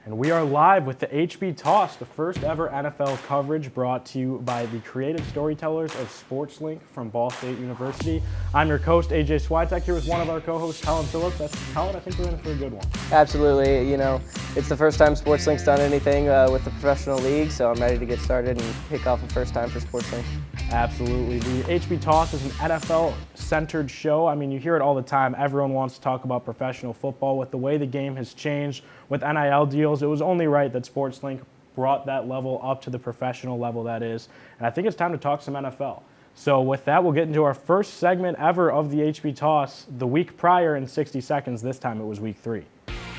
And we are live with the HB Toss, the first ever NFL coverage brought to you by the creative storytellers of SportsLink from Ball State University. I'm your host, AJ Swiatek, here with one of our co-hosts, Collin Phillips. Collin, I think we're in for a good one. Absolutely. It's the first time SportsLink's done anything with the professional league, so I'm ready to get started and kick off the first time for SportsLink. Absolutely. The HB Toss is an NFL-centered show. I mean, you hear it all the time. Everyone wants to talk about professional football. With the way the game has changed with NIL deals, it was only right that SportsLink brought that level up to the professional level that is. And I think it's time to talk some NFL. So with that, we'll get into our first segment ever of the HB Toss. The week prior in 60 seconds, this time it was week 3.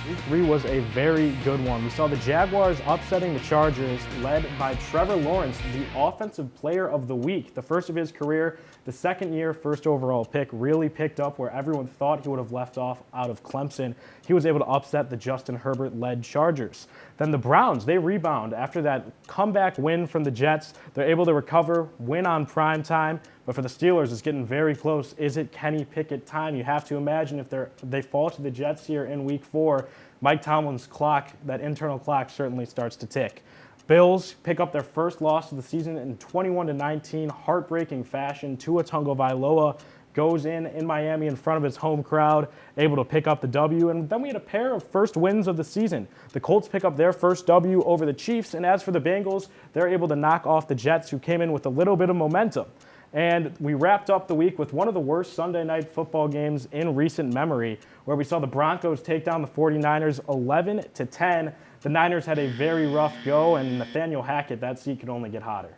Week 3 was a very good one. We saw the Jaguars upsetting the Chargers, led by Trevor Lawrence, the Offensive Player of the Week, the first of his career, the second-year first overall pick, really picked up where everyone thought he would have left off out of Clemson. He was able to upset the Justin Herbert-led Chargers. Then the Browns, they rebound after that comeback win from the Jets. They're able to recover, win on prime time. But for the Steelers, it's getting very close. Is it Kenny Pickett time? You have to imagine if they fall to the Jets here in week 4, Mike Tomlin's clock, that internal clock, certainly starts to tick. Bills pick up their first loss of the season in 21-19, heartbreaking fashion. Tua Tagovailoa goes in Miami in front of his home crowd, able to pick up the W. And then we had a pair of first wins of the season. The Colts pick up their first W over the Chiefs. And as for the Bengals, they're able to knock off the Jets, who came in with a little bit of momentum. And we wrapped up the week with one of the worst Sunday night football games in recent memory, where we saw the Broncos take down the 49ers 11-10. The Niners had a very rough go, and Nathaniel Hackett, that seat could only get hotter.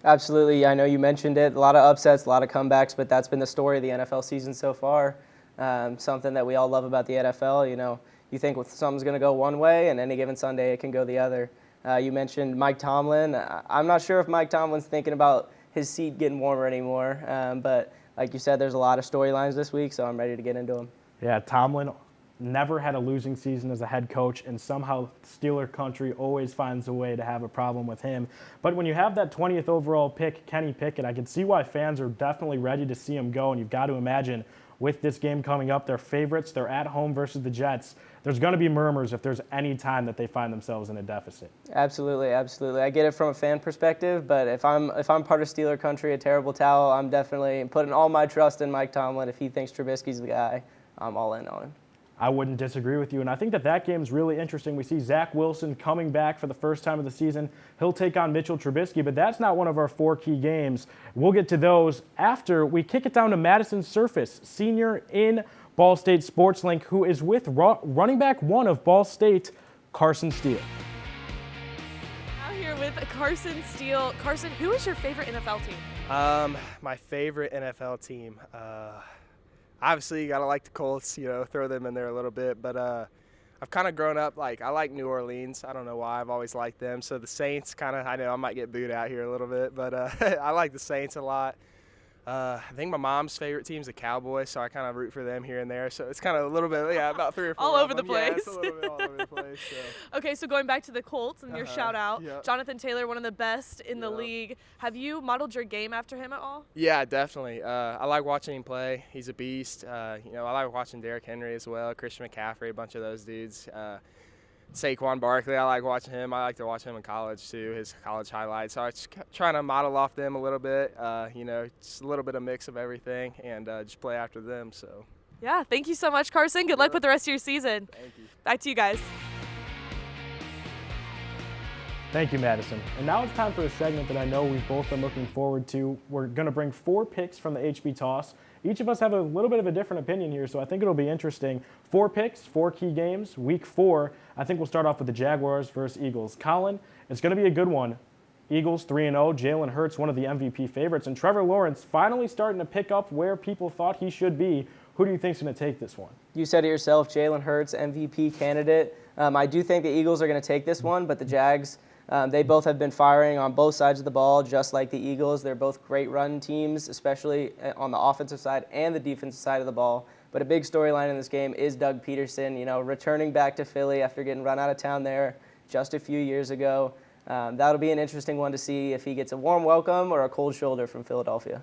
Absolutely. I know you mentioned it. A lot of upsets, a lot of comebacks, but that's been the story of the NFL season so far. Something that we all love about the NFL. You think something's going to go one way, and any given Sunday it can go the other. You mentioned Mike Tomlin. I'm not sure if Mike Tomlin's thinking about his seat getting warmer anymore. But like you said, there's a lot of storylines this week, so I'm ready to get into them. Yeah, Tomlin never had a losing season as a head coach, and somehow Steeler country always finds a way to have a problem with him. But when you have that 20th overall pick, Kenny Pickett, I can see why fans are definitely ready to see him go. And you've got to imagine with this game coming up, they're favorites, they're at home versus the Jets. There's going to be murmurs if there's any time that they find themselves in a deficit. Absolutely, absolutely. I get it from a fan perspective, but if I'm part of Steeler country, a terrible towel, I'm definitely putting all my trust in Mike Tomlin. If he thinks Trubisky's the guy, I'm all in on him. I wouldn't disagree with you, and I think that game is really interesting. We see Zach Wilson coming back for the first time of the season. He'll take on Mitchell Trubisky, but that's not one of our 4 key games. We'll get to those after we kick it down to Madison Surface, senior in Ball State SportsLink, who is with running back 1 of Ball State, Carson Steele. Now here with Carson Steele. Carson, who is your favorite NFL team? My favorite NFL team. Obviously, you got to like the Colts, throw them in there a little bit. But I've kind of grown up, I like New Orleans. I don't know why. I've always liked them. So the Saints I know I might get booed out here a little bit, but I like the Saints a lot. I think my mom's favorite team's the Cowboys, so I kind of root for them here and there. So it's kind of a little bit, about 3 or 4 all over the place. place. Yeah, it's a little bit all over the place. So. Okay, so going back to the Colts and your shout-out, Yep. Jonathan Taylor, one of the best in the league. Have you modeled your game after him at all? Yeah, definitely. I like watching him play. He's a beast. I like watching Derrick Henry as well, Christian McCaffrey, a bunch of those dudes. Saquon Barkley, I like watching him. I like to watch him in college too, his college highlights. So I just trying to model off them a little bit, just a little bit of mix of everything and just play after them. So. Yeah, thank you so much, Carson. Good luck with the rest of your season. Thank you. Back to you guys. Thank you, Madison. And now it's time for a segment that I know we've both been looking forward to. We're going to bring 4 picks from the HB Toss. Each of us have a little bit of a different opinion here, so I think it'll be interesting. 4 picks, 4 key games. Week 4, I think we'll start off with the Jaguars versus Eagles. Collin, it's going to be a good one. Eagles 3-0. Jalen Hurts, one of the MVP favorites. And Trevor Lawrence finally starting to pick up where people thought he should be. Who do you think is going to take this one? You said it yourself, Jalen Hurts, MVP candidate. I do think the Eagles are going to take this one, but the Jags, they both have been firing on both sides of the ball, just like the Eagles. They're both great run teams, especially on the offensive side and the defensive side of the ball. But a big storyline in this game is Doug Peterson, returning back to Philly after getting run out of town there just a few years ago. That'll be an interesting one to see if he gets a warm welcome or a cold shoulder from Philadelphia.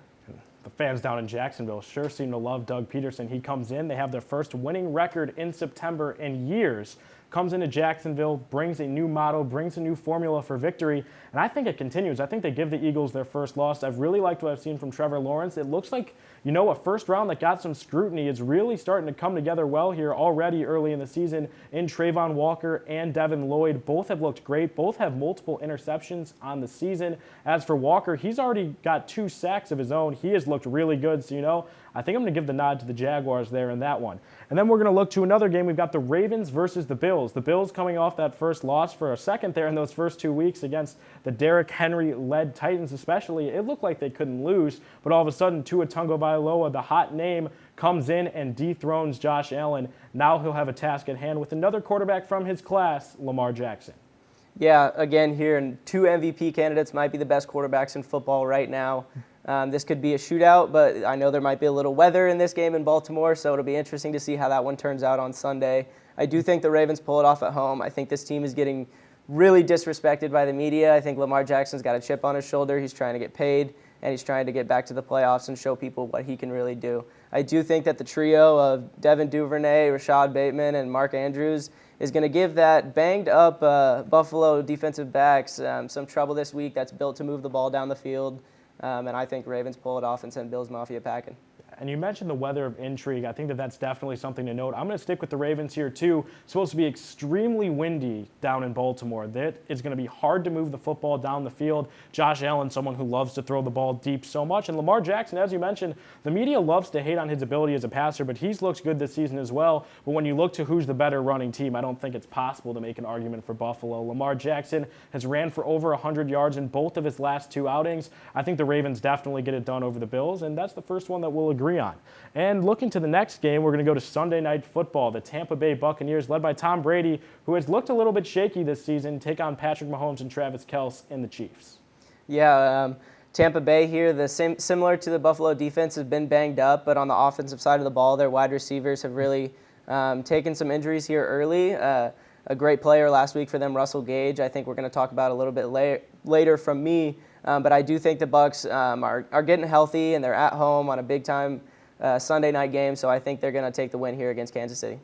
The fans down in Jacksonville sure seem to love Doug Peterson. He comes in. They have their first winning record in September in years. comes into Jacksonville, brings a new motto, brings a new formula for victory, and I think it continues. I think they give the Eagles their first loss. I've really liked what I've seen from Trevor Lawrence. It looks like, a first round that got some scrutiny is really starting to come together well here already early in the season. In Trayvon Walker and Devin Lloyd, both have looked great. Both have multiple interceptions on the season. As for Walker, he's already got 2 sacks of his own. He has looked really good, so I think I'm going to give the nod to the Jaguars there in that one. And then we're going to look to another game. We've got the Ravens versus the Bills. The Bills coming off that first loss for a second there in those first 2 weeks against the Derrick Henry-led Titans especially. It looked like they couldn't lose, but all of a sudden Tua Tagovailoa, the hot name, comes in and dethrones Josh Allen. Now he'll have a task at hand with another quarterback from his class, Lamar Jackson. Yeah, again here, and 2 MVP candidates might be the best quarterbacks in football right now. This could be a shootout, but I know there might be a little weather in this game in Baltimore, so it'll be interesting to see how that one turns out on Sunday. I do think the Ravens pull it off at home. I think this team is getting really disrespected by the media. I think Lamar Jackson's got a chip on his shoulder. He's trying to get paid, and he's trying to get back to the playoffs and show people what he can really do. I do think that the trio of Devin Duvernay, Rashad Bateman, and Mark Andrews is going to give that banged-up Buffalo defensive backs some trouble this week. That's built to move the ball down the field. And I think Ravens pull it off and send Bills Mafia packing. And you mentioned the weather of intrigue. I think that's definitely something to note. I'm going to stick with the Ravens here, too. It's supposed to be extremely windy down in Baltimore. That is going to be hard to move the football down the field. Josh Allen, someone who loves to throw the ball deep so much. And Lamar Jackson, as you mentioned, the media loves to hate on his ability as a passer, but he's looked good this season as well. But when you look to who's the better running team, I don't think it's possible to make an argument for Buffalo. Lamar Jackson has ran for over 100 yards in both of his last 2 outings. I think the Ravens definitely get it done over the Bills, and that's the first one that we'll agree on. And looking to the next game, we're going to go to Sunday Night Football. The Tampa Bay Buccaneers, led by Tom Brady, who has looked a little bit shaky this season, take on Patrick Mahomes and Travis Kelce and the Chiefs. Yeah, Tampa Bay here, similar to the Buffalo defense, has been banged up, but on the offensive side of the ball, their wide receivers have really taken some injuries here early. A great player last week for them, Russell Gage, I think we're going to talk about a little bit later from me. But I do think the Bucs are getting healthy, and they're at home on a big-time Sunday night game, so I think they're going to take the win here against Kansas City.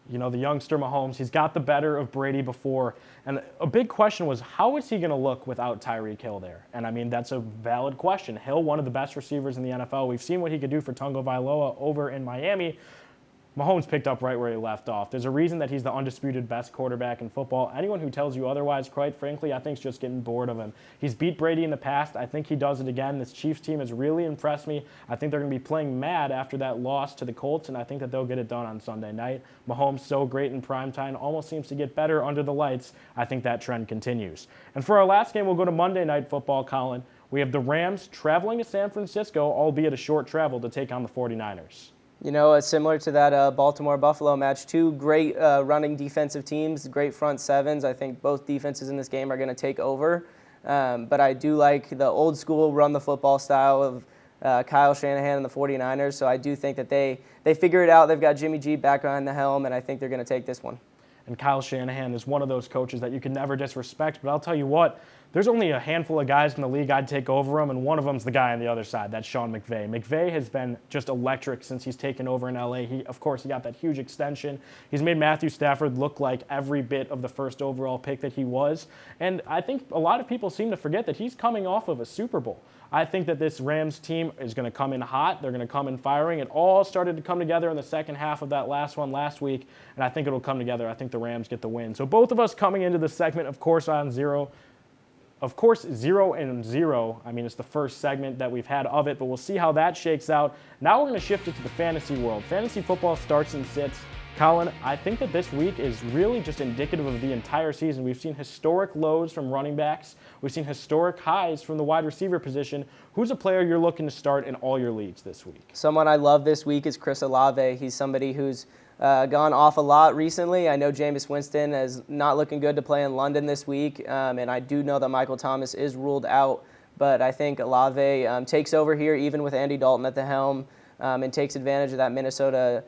The youngster Mahomes, he's got the better of Brady before. And a big question was, how is he going to look without Tyreek Hill there? And, I mean, that's a valid question. Hill, one of the best receivers in the NFL. We've seen what he could do for Tagovailoa over in Miami. Mahomes picked up right where he left off. There's a reason that he's the undisputed best quarterback in football. Anyone who tells you otherwise, quite frankly, I think is just getting bored of him. He's beat Brady in the past. I think he does it again. This Chiefs team has really impressed me. I think they're going to be playing mad after that loss to the Colts, and I think that they'll get it done on Sunday night. Mahomes so great in primetime, almost seems to get better under the lights. I think that trend continues. And for our last game, we'll go to Monday Night Football, Collin. We have the Rams traveling to San Francisco, albeit a short travel, to take on the 49ers. Similar to that Baltimore-Buffalo match, 2 great running defensive teams, great front sevens. I think both defenses in this game are going to take over. But I do like the old-school run-the-football style of Kyle Shanahan and the 49ers. So I do think that they figure it out. They've got Jimmy G back behind the helm, and I think they're going to take this one. And Kyle Shanahan is one of those coaches that you can never disrespect. But I'll tell you what, there's only a handful of guys in the league I'd take over him, and one of them's the guy on the other side. That's Sean McVay. McVay has been just electric since he's taken over in LA. He got that huge extension. He's made Matthew Stafford look like every bit of the first overall pick that he was. And I think a lot of people seem to forget that he's coming off of a Super Bowl. I think that this Rams team is going to come in hot. They're going to come in firing. It all started to come together in the second half of that last one last week, and I think it'll come together. I think the Rams get the win. So both of us coming into the segment, of course, 0-0. I mean, it's the first segment that we've had of it, but we'll see how that shakes out. Now we're going to shift it to the fantasy world. Fantasy football starts and sits. Collin, I think that this week is really just indicative of the entire season. We've seen historic lows from running backs. We've seen historic highs from the wide receiver position. Who's a player you're looking to start in all your leagues this week? Someone I love this week is Chris Olave. He's somebody who's gone off a lot recently. I know Jameis Winston is not looking good to play in London this week, and I do know that Michael Thomas is ruled out. But I think Olave takes over here, even with Andy Dalton at the helm, and takes advantage of that Minnesota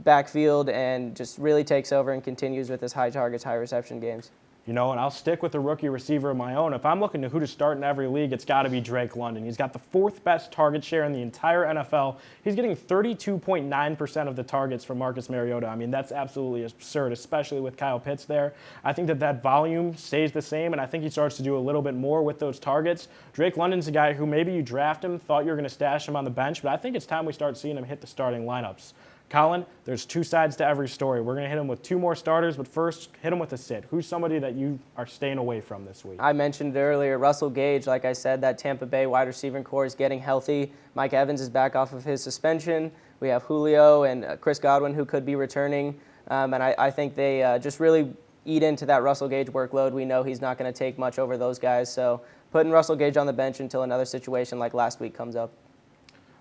backfield and just really takes over and continues with his high targets, high reception games. And I'll stick with a rookie receiver of my own. If I'm looking to who to start in every league, it's got to be Drake London. He's got the 4th best target share in the entire NFL. He's getting 32.9% of the targets from Marcus Mariota. I mean, that's absolutely absurd, especially with Kyle Pitts there. I think that volume stays the same, and I think he starts to do a little bit more with those targets. Drake London's a guy who maybe you draft him, thought you were going to stash him on the bench, but I think it's time we start seeing him hit the starting lineups. Collin, there's 2 sides to every story. We're going to hit him with 2 more starters, but first, hit him with a sit. Who's somebody that you are staying away from this week? I mentioned earlier, Russell Gage, like I said, that Tampa Bay wide receiving core is getting healthy. Mike Evans is back off of his suspension. We have Julio and Chris Godwin who could be returning. And I think they just really eat into that Russell Gage workload. We know he's not going to take much over those guys. So putting Russell Gage on the bench until another situation like last week comes up.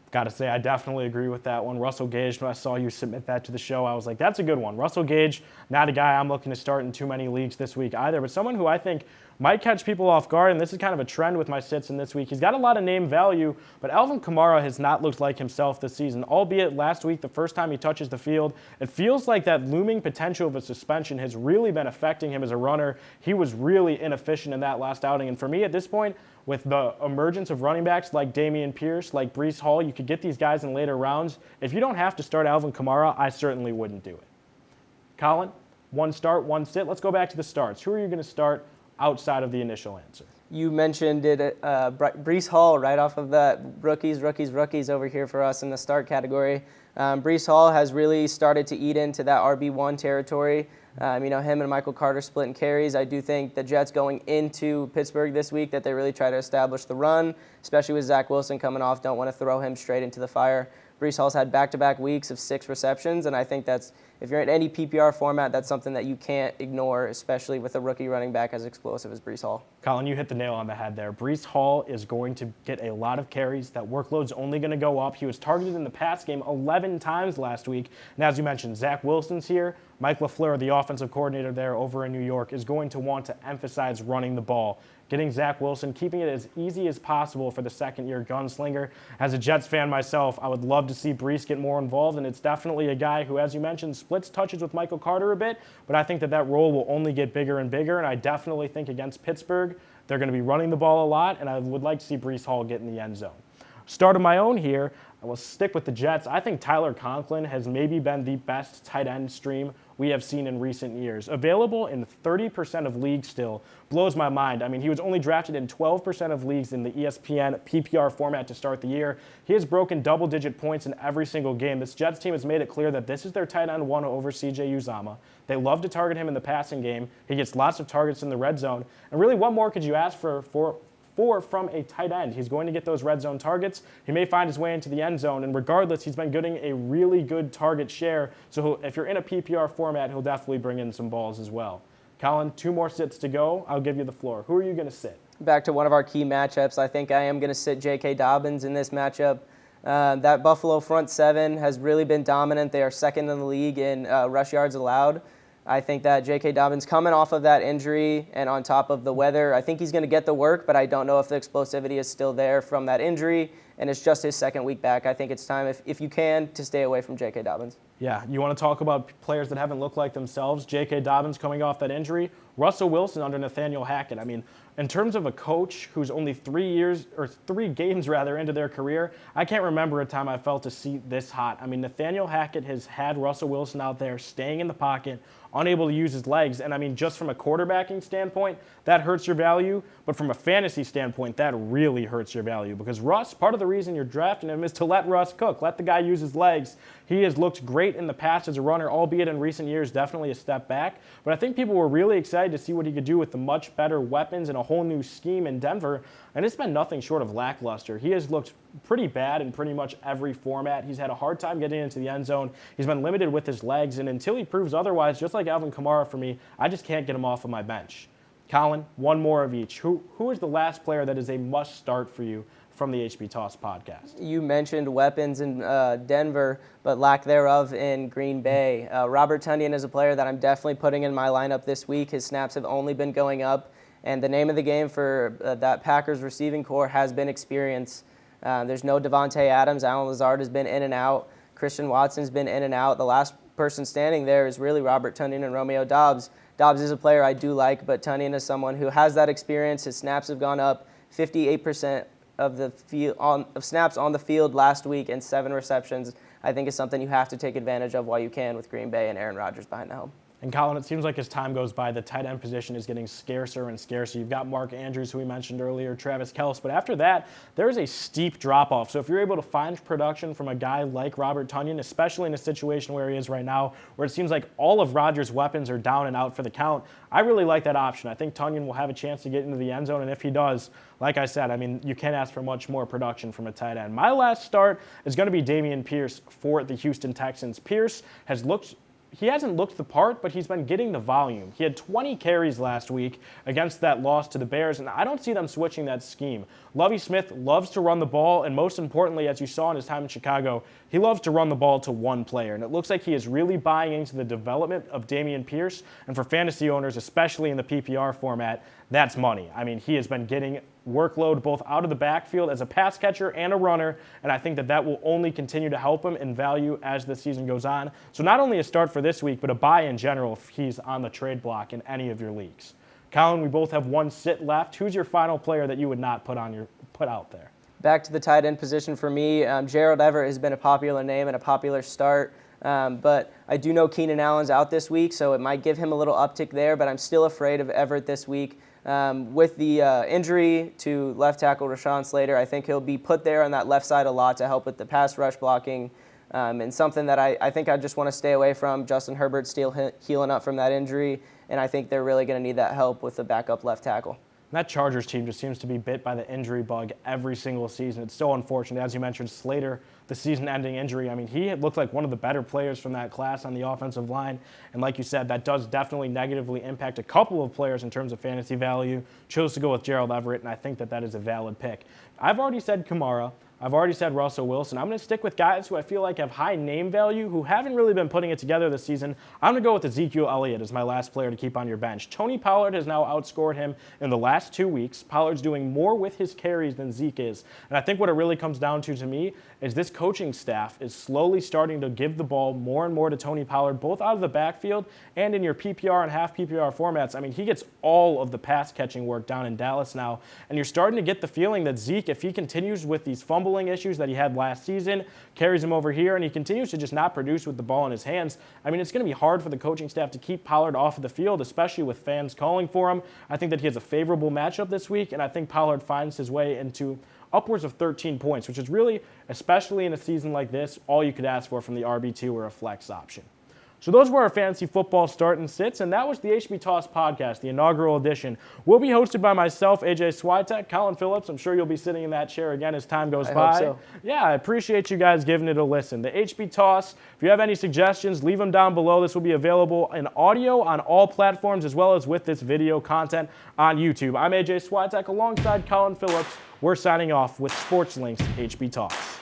Got to say, I definitely agree with that one. Russell Gage, when I saw you submit that to the show, I was like, that's a good one. Russell Gage, not a guy I'm looking to start in too many leagues this week either, but someone who I think might catch people off guard, and this is kind of a trend with my sits in this week. He's got a lot of name value, but Alvin Kamara has not looked like himself this season, albeit last week, the first time he touches the field. It feels like that looming potential of a suspension has really been affecting him as a runner. He was really inefficient in that last outing, and for me at this point, with the emergence of running backs like Dameon Pierce, like Breece Hall, you could get these guys in later rounds. If you don't have to start Alvin Kamara, I certainly wouldn't do it. Collin, 1 start, 1 sit. Let's go back to the starts. Who are you going to start outside of the initial answer? You mentioned it, Breece Hall, right off of that rookies over here for us in the start category. Breece Hall has really started to eat into that RB1 territory. Him and Michael Carter splitting carries. I do think the Jets going into Pittsburgh this week that they really try to establish the run, especially with Zach Wilson coming off. Don't want to throw him straight into the fire. Breece Hall's had back-to-back weeks of 6 receptions, and I think that's, if you're in any PPR format, that's something that you can't ignore, especially with a rookie running back as explosive as Breece Hall. Collin, you hit the nail on the head there. Breece Hall is going to get a lot of carries. That workload's only going to go up. He was targeted in the pass game 11 times last week. And as you mentioned, Zach Wilson's here. Mike LaFleur, the offensive coordinator there over in New York, is going to want to emphasize running the ball. Getting Zach Wilson, keeping it as easy as possible for the second-year gunslinger. As a Jets fan myself, I would love to see Breece get more involved, and it's definitely a guy who, as you mentioned, splits touches with Michael Carter a bit, but I think that role will only get bigger and bigger, and I definitely think against Pittsburgh, they're going to be running the ball a lot, and I would like to see Breece Hall get in the end zone. Start of my own here, I will stick with the Jets. I think Tyler Conklin has maybe been the best tight end stream we have seen in recent years. Available in 30% of leagues still. Blows my mind. I mean, he was only drafted in 12% of leagues in the ESPN PPR format to start the year. He has broken double-digit points in every single game. This Jets team has made it clear that this is their tight end 1 over C.J. Uzomah. They love to target him in the passing game. He gets lots of targets in the red zone. And really, what more could you ask for from a tight end? He's going to get those red zone targets. He may find his way into the end zone, and regardless, he's been getting a really good target share. So if you're in a PPR format, he'll definitely bring in some balls as well. Collin, 2 more sits to go. I'll give you the floor. Who are you going to sit? Back to one of our key matchups. I think I am going to sit J.K. Dobbins in this matchup. That Buffalo front 7 has really been dominant. They are second in the league in rush yards allowed. I think that J.K. Dobbins coming off of that injury and on top of the weather, I think he's going to get the work, but I don't know if the explosivity is still there from that injury, and it's just his second week back. I think it's time, if you can, to stay away from J.K. Dobbins. Yeah, you want to talk about players that haven't looked like themselves? J.K. Dobbins coming off that injury. Russell Wilson under Nathaniel Hackett. I mean, in terms of a coach who's only 3 games into their career, I can't remember a time I felt a seat this hot. I mean, Nathaniel Hackett has had Russell Wilson out there staying in the pocket, unable to use his legs. And I mean, just from a quarterbacking standpoint, that hurts your value. But from a fantasy standpoint, that really hurts your value. Because Russ, part of the reason you're drafting him is to let Russ cook. Let the guy use his legs. He has looked great in the past as a runner, albeit in recent years, definitely a step back. But I think people were really excited to see what he could do with the much better weapons and a whole new scheme in Denver. And it's been nothing short of lackluster. He has looked pretty bad in pretty much every format. He's had a hard time getting into the end zone. He's been limited with his legs. And until he proves otherwise, just like Alvin Kamara for me, I just can't get him off of my bench. Collin, 1 more of each. Who is the last player that is a must start for you from the HB Toss podcast? You mentioned weapons in Denver, but lack thereof in Green Bay. Robert Tonyan is a player that I'm definitely putting in my lineup this week. His snaps have only been going up, and the name of the game for that Packers receiving core has been experience. There's no Devontae Adams. Allen Lazard has been in and out. Christian Watson's been in and out. The last person standing there is really Robert Tonyan and Romeo Doubs. Dobbs is a player I do like, but Tonyan is someone who has that experience. His snaps have gone up 58% of snaps on the field last week and 7 receptions. I think is something you have to take advantage of while you can with Green Bay and Aaron Rodgers behind the helm. And Collin, it seems like as time goes by, the tight end position is getting scarcer and scarcer. You've got Mark Andrews, who we mentioned earlier, Travis Kelce, but after that, there is a steep drop-off. So if you're able to find production from a guy like Robert Tonyan, especially in a situation where he is right now, where it seems like all of Rodgers' weapons are down and out for the count, I really like that option. I think Tonyan will have a chance to get into the end zone, and if he does, like I said, I mean, you can't ask for much more production from a tight end. My last start is going to be Dameon Pierce for the Houston Texans. Pierce he hasn't looked the part, but he's been getting the volume. He had 20 carries last week against that loss to the Bears, and I don't see them switching that scheme. Lovie Smith loves to run the ball, and most importantly, as you saw in his time in Chicago, he loves to run the ball to one player, and it looks like he is really buying into the development of Dameon Pierce, and for fantasy owners, especially in the PPR format, that's money. I mean, he has been getting workload both out of the backfield as a pass catcher and a runner, and I think that will only continue to help him in value as the season goes on. So not only a start for this week, but a buy in general if he's on the trade block in any of your leagues. Collin, we both have one sit left. Who's your final player that you would not put out there? Back to the tight end position for me, Gerald Everett has been a popular name and a popular start. But I do know Keenan Allen's out this week, so it might give him a little uptick there, but I'm still afraid of Everett this week. With the injury to left tackle Rashawn Slater, I think he'll be put there on that left side a lot to help with the pass rush blocking, and something that I think I just want to stay away from. Justin Herbert still healing up from that injury, and I think they're really going to need that help with the backup left tackle. That Chargers team just seems to be bit by the injury bug every single season. It's so unfortunate. As you mentioned, Slater, the season-ending injury. I mean, he looked like one of the better players from that class on the offensive line. And like you said, that does definitely negatively impact a couple of players in terms of fantasy value. Chose to go with Gerald Everett, and I think that is a valid pick. I've already said Kamara. I've already said Russell Wilson. I'm going to stick with guys who I feel like have high name value, who haven't really been putting it together this season. I'm going to go with Ezekiel Elliott as my last player to keep on your bench. Tony Pollard has now outscored him in the last 2 weeks. Pollard's doing more with his carries than Zeke is. And I think what it really comes down to me is this coaching staff is slowly starting to give the ball more and more to Tony Pollard, both out of the backfield and in your PPR and half PPR formats. I mean, he gets all of the pass catching work down in Dallas now. And you're starting to get the feeling that Zeke, if he continues with these fumbling issues that he had last season, carries him over here, and he continues to just not produce with the ball in his hands, I mean, it's going to be hard for the coaching staff to keep Pollard off of the field, especially with fans calling for him. I think that he has a favorable matchup this week, and I think Pollard finds his way into upwards of 13 points, which is really, especially in a season like this, all you could ask for from the RB2 or a flex option. So those were our fantasy football start and sits, and that was the HB Toss podcast, the inaugural edition. We'll be hosted by myself, AJ Swiatek, Collin Phillips. I'm sure you'll be sitting in that chair again as time goes by. I hope so. Yeah, I appreciate you guys giving it a listen. The HB Toss, if you have any suggestions, leave them down below. This will be available in audio on all platforms as well as with this video content on YouTube. I'm AJ Swiatek alongside Collin Phillips. We're signing off with SportsLink's HB Toss.